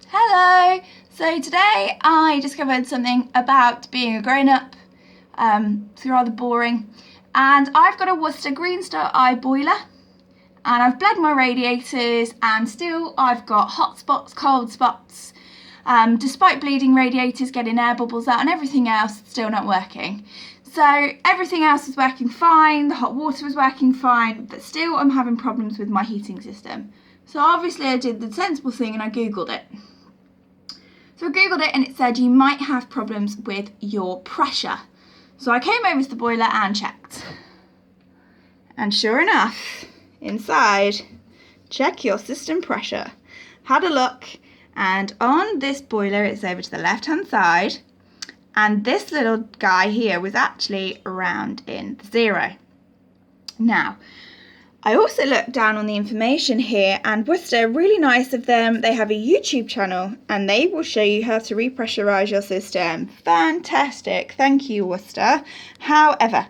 Hello! So today I discovered something about being a grown-up. It's rather boring. And I've got a Worcester Green Star Eye boiler. And I've bled my radiators and still I've got hot spots, cold spots. Despite bleeding radiators, getting air bubbles out and everything else, it's still not working. So everything else is working fine, the hot water was working fine, but still I'm having problems with my heating system. So obviously I did the sensible thing and I googled it. So I googled it and it said you might have problems with your pressure. So I came over to the boiler and checked. And sure enough, inside, check your system pressure. Had a look, and on this boiler it's over to the left hand side, and this little guy here was actually around in the 0. Now, I also looked down on the information here, and Worcester, really nice of them, they have a YouTube channel and they will show you how to repressurize your system. Fantastic, thank you Worcester. However,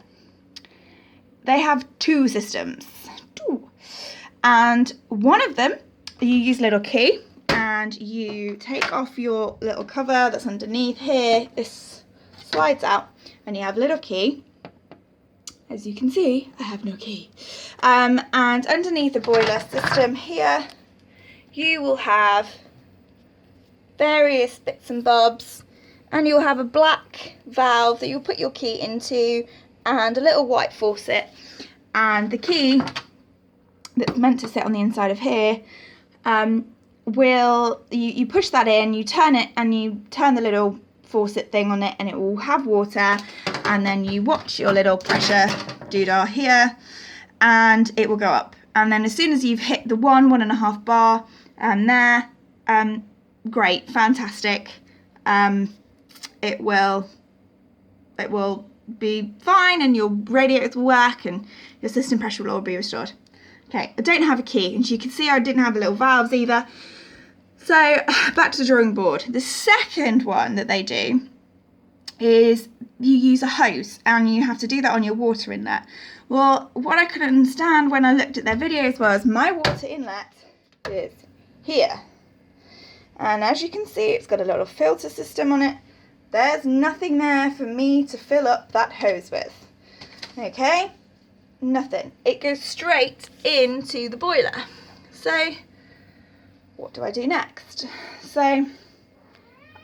they have 2 systems. And one of them, you use a little key and you take off your little cover that's underneath here. This slides out and you have a little key. As you can see, I have no key. And underneath the boiler system here, you will have various bits and bobs, and you'll have a black valve that you'll put your key into and a little white faucet. And the key that's meant to sit on the inside of here, you push that in, you turn it, and you turn the little faucet thing on it and it will have water, and then you watch your little pressure doodah here and it will go up, and then as soon as you've hit the 1.5 bar there, great, fantastic, it will be fine and your radiators will work and your system pressure will all be restored. Okay, I don't have a key, and you can see I didn't have the little valves either. So back to the drawing board. The second one that they do is you use a hose, and you have to do that on your water inlet. Well, what I couldn't understand when I looked at their videos was my water inlet is here. And as you can see, it's got a little filter system on it. There's nothing there for me to fill up that hose with. Okay, nothing. It goes straight into the boiler. So what do I do next? So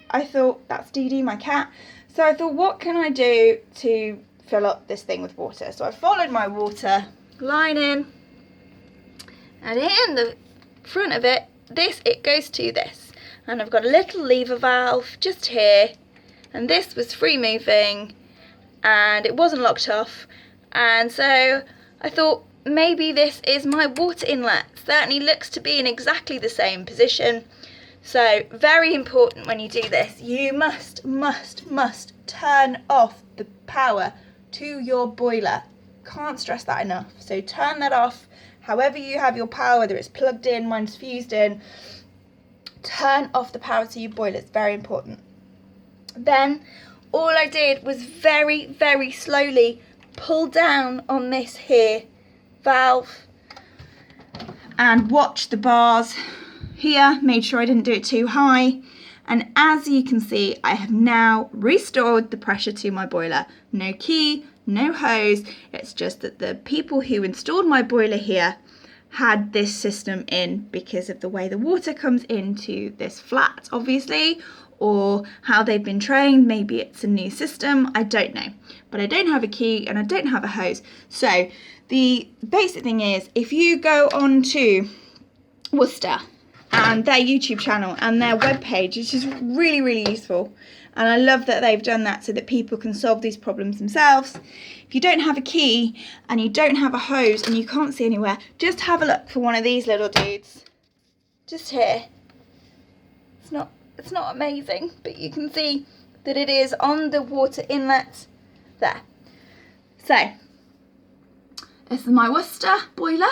I thought, that's Dee Dee, my cat. So I thought, what can I do to fill up this thing with water? So I followed my water line in, and in the front of it, it goes to this. And I've got a little lever valve just here, and this was free moving and it wasn't locked off. And so I thought, maybe this is my water inlet. Certainly looks to be in exactly the same position. So very important when you do this, you must turn off the power to your boiler. Can't stress that enough. So turn that off, however you have your power, whether it's plugged in, mine's fused in, turn off the power to your boiler, it's very important. Then all I did was very, very slowly pull down on this here valve and watch the bars here, made sure I didn't do it too high, and as you can see, I have now restored the pressure to my boiler. No key, no hose, it's just that the people who installed my boiler here had this system in because of the way the water comes into this flat, obviously, or how they've been trained. Maybe it's a new system, I don't know, but I don't have a key and I don't have a hose. So the basic thing is, if you go on to Worcester and their YouTube channel and their webpage, which is really, really useful, and I love that they've done that so that people can solve these problems themselves. If you don't have a key and you don't have a hose and you can't see anywhere, just have a look for one of these little dudes just here. It's not amazing, but you can see that it is on the water inlet there. So this is my Worcester boiler.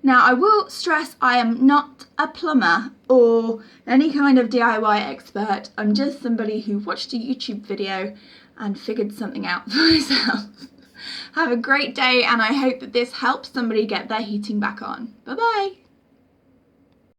Now I will stress, I am not a plumber or any kind of DIY expert. I'm just somebody who watched a YouTube video and figured something out for myself. Have a great day, and I hope that this helps somebody get their heating back on. Bye bye.